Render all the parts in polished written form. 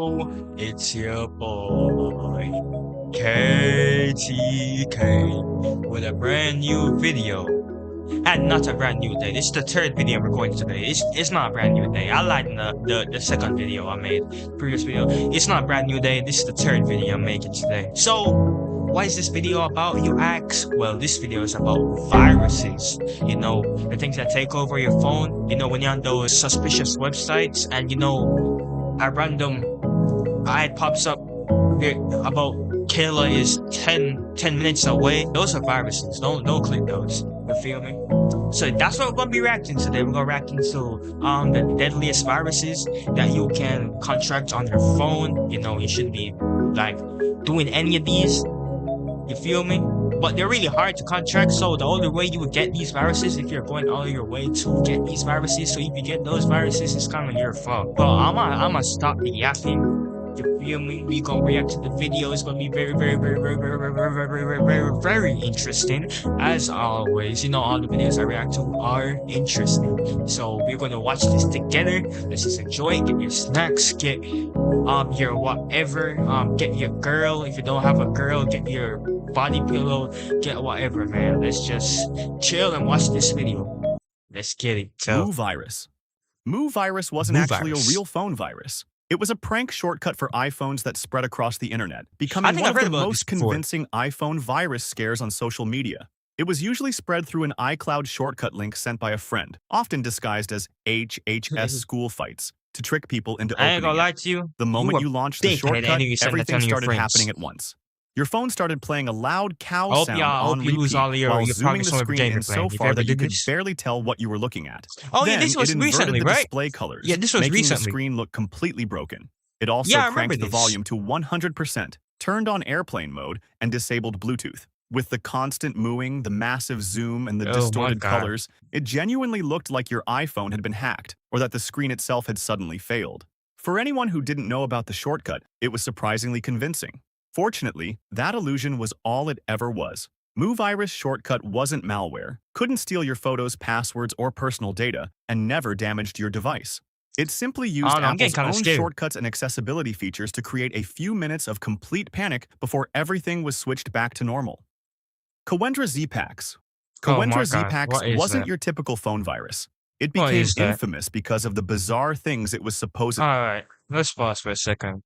yo, it's your boy KTK with a brand new video. And not a brand new day. This is the third video I'm recording today. It's not a brand new day. I lied in the second video I made, previous video. It's not a brand new day. This is the third video I'm making today. So, what is this video about, you ask? Well, this video is about viruses. You know, the things that take over your phone. You know, when you're on those suspicious websites and, you know, a random ad pops up about Kayla is 10 minutes away. Those are viruses. Don't click those. You feel me? So that's what we're gonna be reacting to today. We're gonna react to the deadliest viruses that you can contract on your phone. You know, you shouldn't be like doing any of these. You feel me? But they're really hard to contract, so the only way you would get these viruses if you're going all your way to get these viruses. So if you get those viruses, it's kind of your fault. But I'ma stop the yapping. You feel me? We gonna react to the video. It's gonna be very interesting. As always, you know, all the videos I react to are interesting. So we're gonna watch this together. Let's just enjoy it. Get your snacks. Get your whatever. Get your girl. If you don't have a girl, get your body pillow. Get whatever, man. Let's just chill and watch this video. Let's get it. So, MooVirus. MooVirus wasn't actually a real phone virus. It was a prank shortcut for iPhones that spread across the internet, becoming one of the most convincing iPhone virus scares on social media. It was usually spread through an iCloud shortcut link sent by a friend, often disguised as HHS school fights, to trick people into opening I ain't gonna lie to you. The moment you launched the shortcut, everything started happening at once. Your phone started playing a loud cow sound on repeat while zooming the screen in so far that you could barely tell what you were looking at. Oh yeah, this was recently, right? Display colors, yeah, this was making recently. the screen look completely broken. It also cranked the volume to 100%, turned on airplane mode, and disabled Bluetooth. With the constant mooing, the massive zoom, and the distorted colors, it genuinely looked like your iPhone had been hacked, or that the screen itself had suddenly failed. For anyone who didn't know about the shortcut, it was surprisingly convincing. Fortunately, that illusion was all it ever was. MooVirus shortcut wasn't malware, couldn't steal your photos, passwords, or personal data, and never damaged your device. It simply used Apple's own shortcuts and accessibility features to create a few minutes of complete panic before everything was switched back to normal. Kawendra Z-Paks. Kawendra Z-Paks wasn't your typical phone virus. It became infamous because of the bizarre things it was supposed to. Alright, let's pause for a second.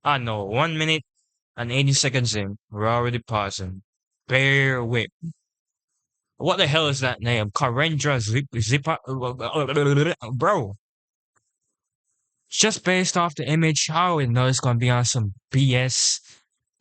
I know, 1 minute and 80 seconds in, we're already pausing. Bear with. What the hell is that name? Kawendra Z-Paks? Bro. Just based off the image, I already know it's gonna be on some BS.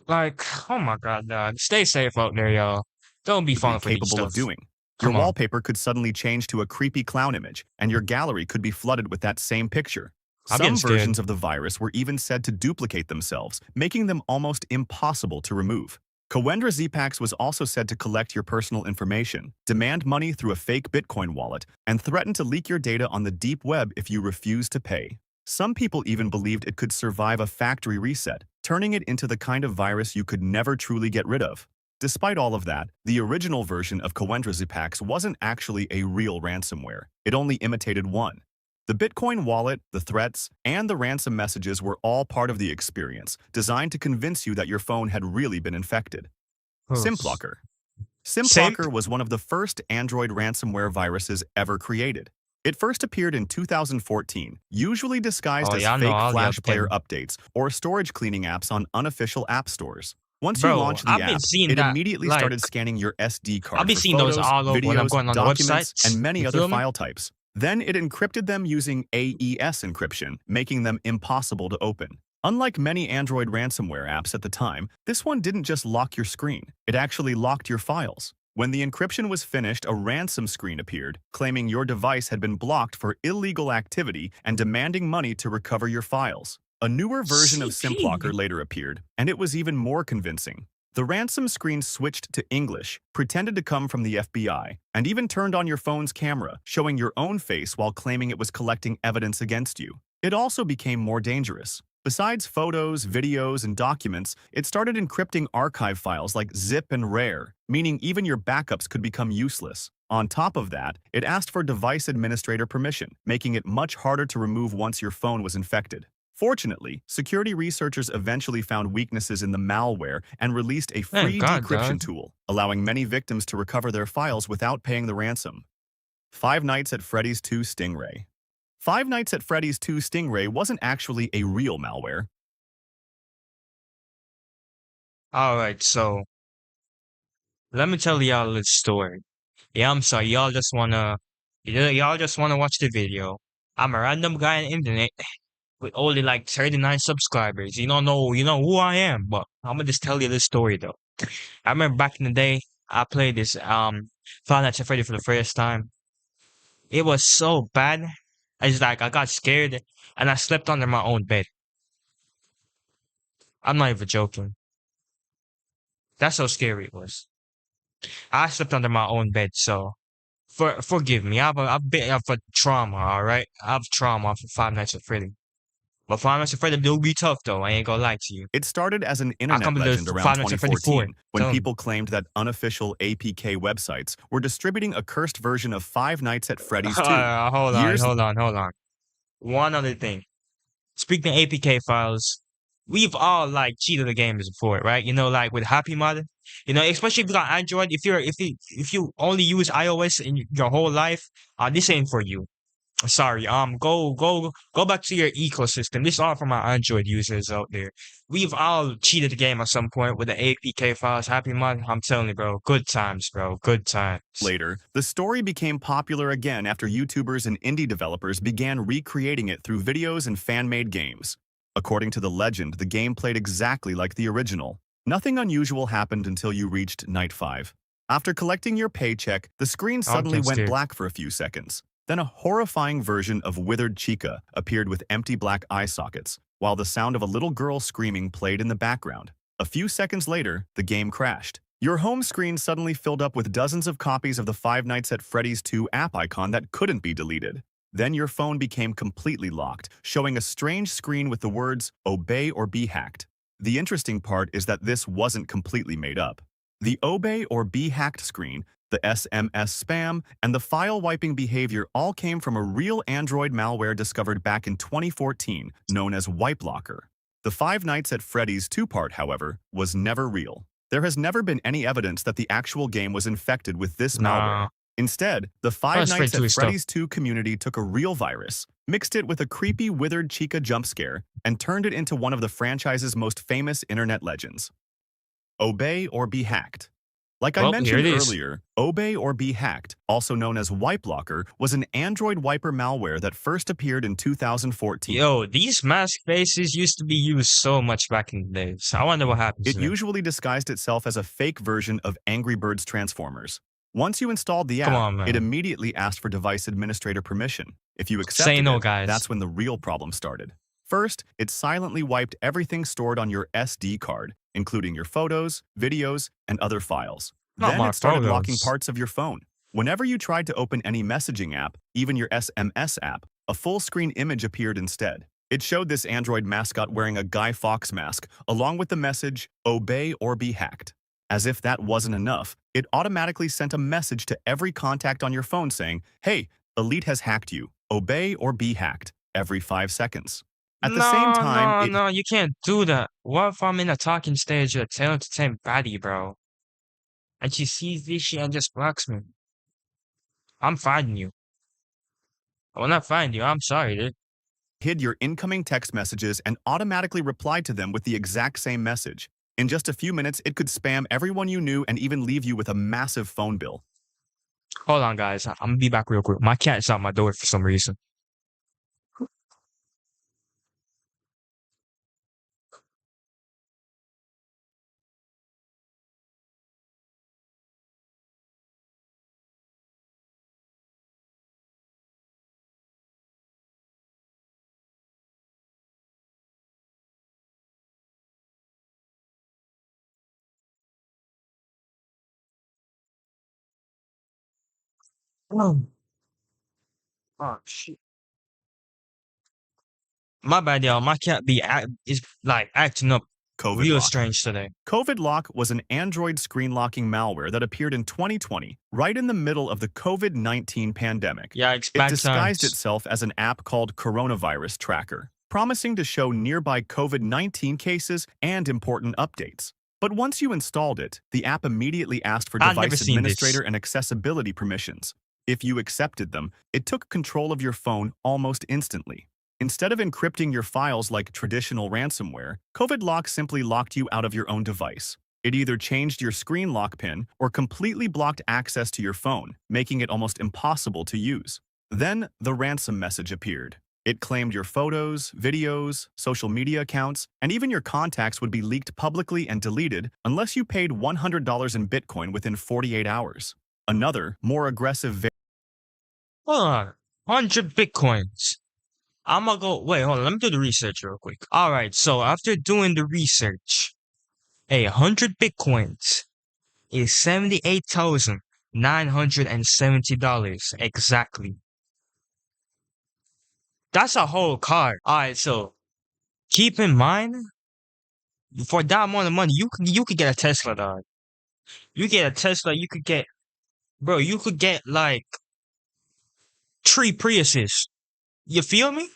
Like, oh my god, dog. Stay safe out there, y'all. Don't be falling for these stuff. Of doing. Your wallpaper could suddenly change to a creepy clown image, and your gallery could be flooded with that same picture. Some versions of the virus were even said to duplicate themselves, making them almost impossible to remove. Kawendra Z-Paks was also said to collect your personal information, demand money through a fake Bitcoin wallet, and threaten to leak your data on the deep web if you refuse to pay. Some people even believed it could survive a factory reset, turning it into the kind of virus you could never truly get rid of. Despite all of that, the original version of Kawendra Z-Paks wasn't actually a real ransomware. It only imitated one. The Bitcoin wallet, the threats, and the ransom messages were all part of the experience, designed to convince you that your phone had really been infected. SimBlocker. SimBlocker was one of the first Android ransomware viruses ever created. It first appeared in 2014, usually disguised as fake Flash Player updates or storage cleaning apps on unofficial app stores. Once you launched the app, it immediately started scanning your SD card for photos, videos, documents, and many other file types. Then it encrypted them using AES encryption, making them impossible to open. Unlike many Android ransomware apps at the time, this one didn't just lock your screen, it actually locked your files. When the encryption was finished, a ransom screen appeared, claiming your device had been blocked for illegal activity and demanding money to recover your files. A newer version of SimBlocker later appeared, and it was even more convincing. The ransom screen switched to English, pretended to come from the FBI, and even turned on your phone's camera, showing your own face while claiming it was collecting evidence against you. It also became more dangerous. Besides photos, videos, and documents, it started encrypting archive files like zip and rar, meaning even your backups could become useless. On top of that, it asked for device administrator permission, making it much harder to remove once your phone was infected. Fortunately, security researchers eventually found weaknesses in the malware and released a Thank free God, decryption dog. tool, allowing many victims to recover their files without paying the ransom. Five Nights at Freddy's 2 Stingray. Five Nights at Freddy's 2 Stingray wasn't actually a real malware. Alright, so let me tell y'all a story. Yeah, I'm sorry, y'all just wanna watch the video. I'm a random guy on the internet with only like 39 subscribers. You know who I am, but I'm gonna just tell you this story though. I remember back in the day, I played this Five Nights at Freddy for the first time. It was so bad. I got scared and I slept under my own bed. I'm not even joking. That's how scary it was. I slept under my own bed, so forgive me. I've a bit of a trauma, all right? I have trauma for Five Nights at Freddy. But Five Nights at Freddy do be tough though. I ain't gonna lie to you. It started as an I internet come to the legend around Five Nights at Freddy 4. 2014 when Tell me. people claimed that unofficial APK websites were distributing a cursed version of Five Nights at Freddy's 2. Hold on. One other thing. Speaking of APK files, we've all like cheated the games before, right? You know, like with Happy Mother. You know, especially if you got Android. If you only use iOS in your whole life, this ain't for you. Sorry. Go back to your ecosystem. This is all for my Android users out there. We've all cheated the game at some point with the APK files. Happy Mother. I'm telling you, bro. Good times, bro. Good times. Later, the story became popular again after YouTubers and indie developers began recreating it through videos and fan-made games. According to the legend, the game played exactly like the original. Nothing unusual happened until you reached Night 5. After collecting your paycheck, the screen suddenly went black for a few seconds. Then a horrifying version of Withered Chica appeared with empty black eye sockets, while the sound of a little girl screaming played in the background. A few seconds later, the game crashed. Your home screen suddenly filled up with dozens of copies of the Five Nights at Freddy's 2 app icon that couldn't be deleted. Then your phone became completely locked, showing a strange screen with the words, "Obey or be hacked." The interesting part is that this wasn't completely made up. The "Obey or be hacked" screen, the SMS spam, and the file wiping behavior all came from a real Android malware discovered back in 2014, known as WipeLocker. The Five Nights at Freddy's 2 part, however, was never real. There has never been any evidence that the actual game was infected with this malware. Instead, the Five Nights at Freddy's 2 community took a real virus, mixed it with a creepy Withered Chica jump scare, and turned it into one of the franchise's most famous internet legends. Obey or be hacked. Like I mentioned earlier, Obey or be hacked, also known as WipeLocker, was an Android wiper malware that first appeared in 2014. Yo, these mask faces used to be used so much back in the days. I wonder what happens to It them. usually disguised itself as a fake version of Angry Birds Transformers. Once you installed the app, it immediately asked for device administrator permission. If you accepted it, that's when the real problem started. First, it silently wiped everything stored on your SD card, including your photos, videos, and other files. Then it started locking parts of your phone. Whenever you tried to open any messaging app, even your SMS app, a full-screen image appeared instead. It showed this Android mascot wearing a Guy Fawkes mask, along with the message, "Obey or be hacked." As if that wasn't enough, it automatically sent a message to every contact on your phone saying, "Hey, Elite has hacked you. Obey or be hacked," every 5 seconds. At the same time, No, you can't do that. What if I'm in a talking stage with a talented baddie, bro? And she sees this shit and just blocks me. I'm finding you. I will not find you. I'm sorry, dude. Hid your incoming text messages and automatically replied to them with the exact same message. In just a few minutes, it could spam everyone you knew and even leave you with a massive phone bill. Hold on, guys. I'm gonna be back real quick. My cat's out my door for some reason. Oh, shit. My bad, y'all. My cat is like acting up real strange today. COVID Lock was an Android screen locking malware that appeared in 2020, right in the middle of the COVID-19 pandemic. Yeah, it disguised itself as an app called Coronavirus Tracker. promising to show nearby COVID-19 cases and important updates. But once you installed it, the app immediately asked for I've never device seen administrator this. and accessibility permissions. If you accepted them, it took control of your phone almost instantly. Instead of encrypting your files like traditional ransomware, COVID Lock simply locked you out of your own device. It either changed your screen lock pin or completely blocked access to your phone, making it almost impossible to use. Then the ransom message appeared. It claimed your photos, videos, social media accounts, and even your contacts would be leaked publicly and deleted unless you paid $100 in Bitcoin within 48 hours. Another, more aggressive Hold on. 100 Bitcoins. I'm gonna go. Wait, hold on. Let me do the research real quick. Alright, so after doing the research, 100 Bitcoins is $78,970 exactly. That's a whole car. Alright, so keep in mind, for that amount of money, you could get a Tesla, dog. You get a Tesla, you could get, bro, you could get like 3 Priuses. You feel me?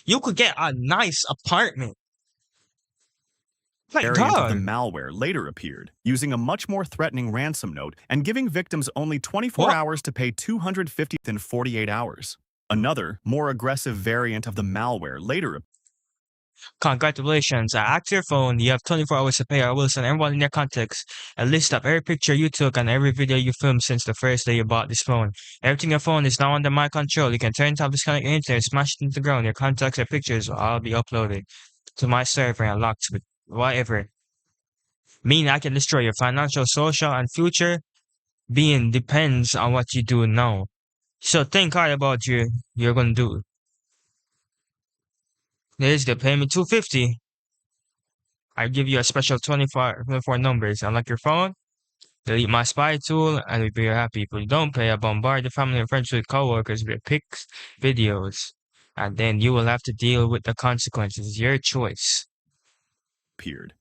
You could get a nice apartment. Like, variant of the dog. malware later appeared, using a much more threatening ransom note and giving victims only 24 What? hours to pay $250 in 48 hours. Another, more aggressive variant of the malware later appeared. Congratulations, I hacked your phone. You have 24 hours to pay. I will send everyone in your contacts a list of every picture you took and every video you filmed since the first day you bought this phone. Everything in your phone is now under my control. You can turn it off, disconnect your internet, smash it into the ground. Your contacts and pictures will all be uploaded to my server and locked with whatever. Meaning I can destroy your financial, social, and future being depends on what you do now. So think hard about you're gonna do. There's the payment $250. I give you a special 24 numbers. Unlock your phone, delete my spy tool, and we'll be happy. If you don't pay, I bombard the family and friends with coworkers with pics, videos, and then you will have to deal with the consequences. Your choice.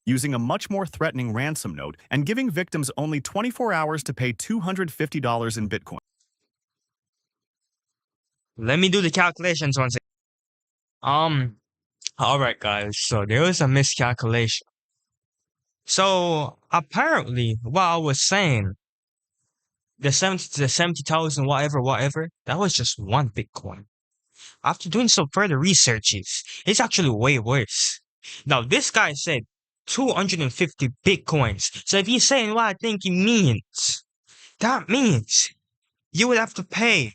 Using a much more threatening ransom note and giving victims only 24 hours to pay $250 in Bitcoin. Let me do the calculations once again. Alright guys, so there was a miscalculation. So apparently what I was saying, the 70,000 whatever, that was just one Bitcoin. After doing some further researches, it's actually way worse. Now this guy said 250 Bitcoins. So if he's saying what I think he means, that means you would have to pay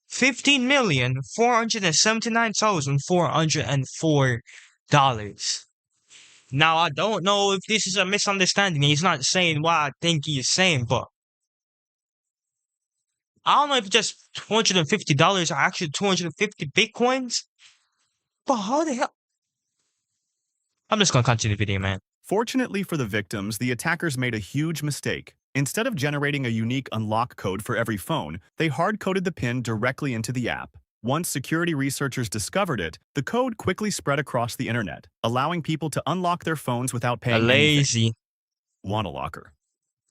$15,479,404. Now, I don't know if this is a misunderstanding. He's not saying what I think he's saying, but I don't know if just $250 are actually 250 Bitcoins. But how the hell? I'm just gonna continue the video, man. Fortunately for the victims, the attackers made a huge mistake. Instead of generating a unique unlock code for every phone, they hard-coded the PIN directly into the app. Once security researchers discovered it, the code quickly spread across the internet, allowing people to unlock their phones without paying anything. WannaLocker.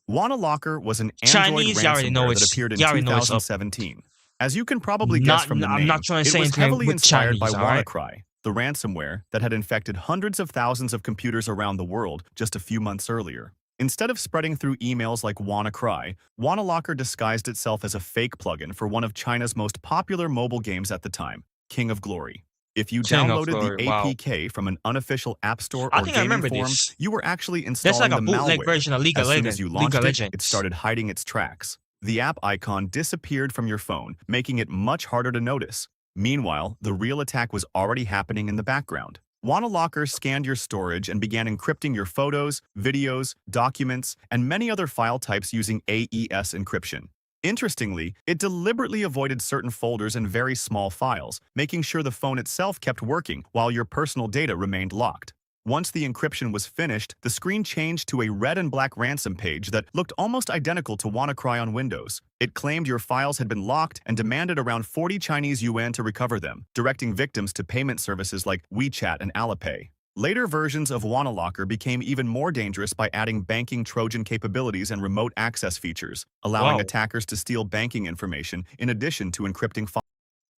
WannaLocker was an Android ransomware that appeared in 2017. As you can probably guess from the name, it was heavily inspired by WannaCry, the ransomware that had infected hundreds of thousands of computers around the world just a few months earlier. Instead of spreading through emails like WannaCry, WannaLocker disguised itself as a fake plugin for one of China's most popular mobile games at the time, King of Glory. If you downloaded the APK from an unofficial app store or gaming forum, you were actually installing the malware. Version of League of As soon as you launched Legends. it started hiding its tracks. The app icon disappeared from your phone, making it much harder to notice. Meanwhile, the real attack was already happening in the background. WannaLocker scanned your storage and began encrypting your photos, videos, documents, and many other file types using AES encryption. Interestingly, it deliberately avoided certain folders and very small files, making sure the phone itself kept working while your personal data remained locked. Once the encryption was finished, the screen changed to a red and black ransom page that looked almost identical to WannaCry on Windows. It claimed your files had been locked and demanded around 40 Chinese yuan to recover them, directing victims to payment services like WeChat and Alipay. Later versions of WannaLocker became even more dangerous by adding banking Trojan capabilities and remote access features, allowing attackers to steal banking information in addition to encrypting files.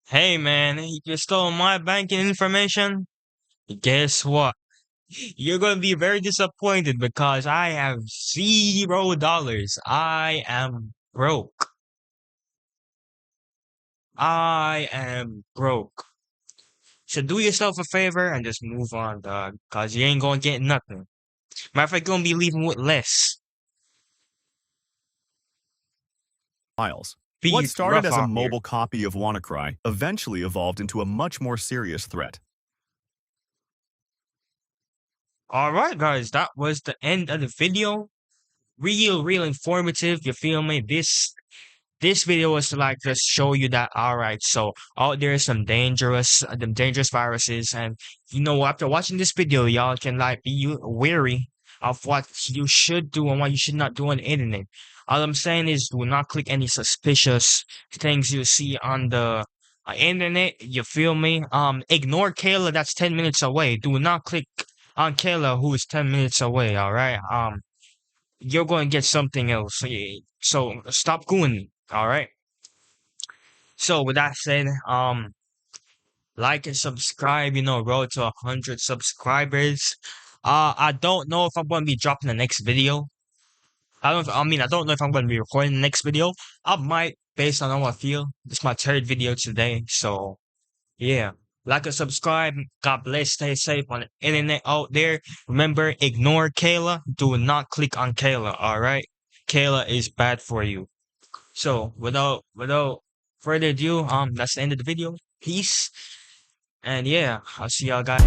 Hey man, you stole my banking information? Guess what? You're gonna be very disappointed because I have $0. I am broke. I am broke. So do yourself a favor and just move on, dog. Cause you ain't gonna get nothing. Matter of fact, you're gonna be leaving with less. Miles. What Be started rough as a out here. mobile copy of WannaCry eventually evolved into a much more serious threat. Alright, guys, that was the end of the video. Real informative, you feel me? This video was to like just show you that alright, so out there is some dangerous viruses, and you know after watching this video y'all can like be wary of what you should do and what you should not do on the internet. All I'm saying is do not click any suspicious things you see on the internet, you feel me? Ignore Kayla that's 10 minutes away. Do not click on Kayla who is 10 minutes away, alright? You're going to get something else. So stop going. All right. So with that said, like and subscribe. You know, road to 100 subscribers. I don't know if I'm going to be dropping the next video. I don't know if I'm going to be recording the next video. I might, based on how I feel. It's my third video today, so yeah. Like and subscribe. God bless. Stay safe on the internet out there. Remember, ignore Kayla. Do not click on Kayla. All right. Kayla is bad for you. So without further ado, that's the end of the video. Peace. And yeah, I'll see y'all guys.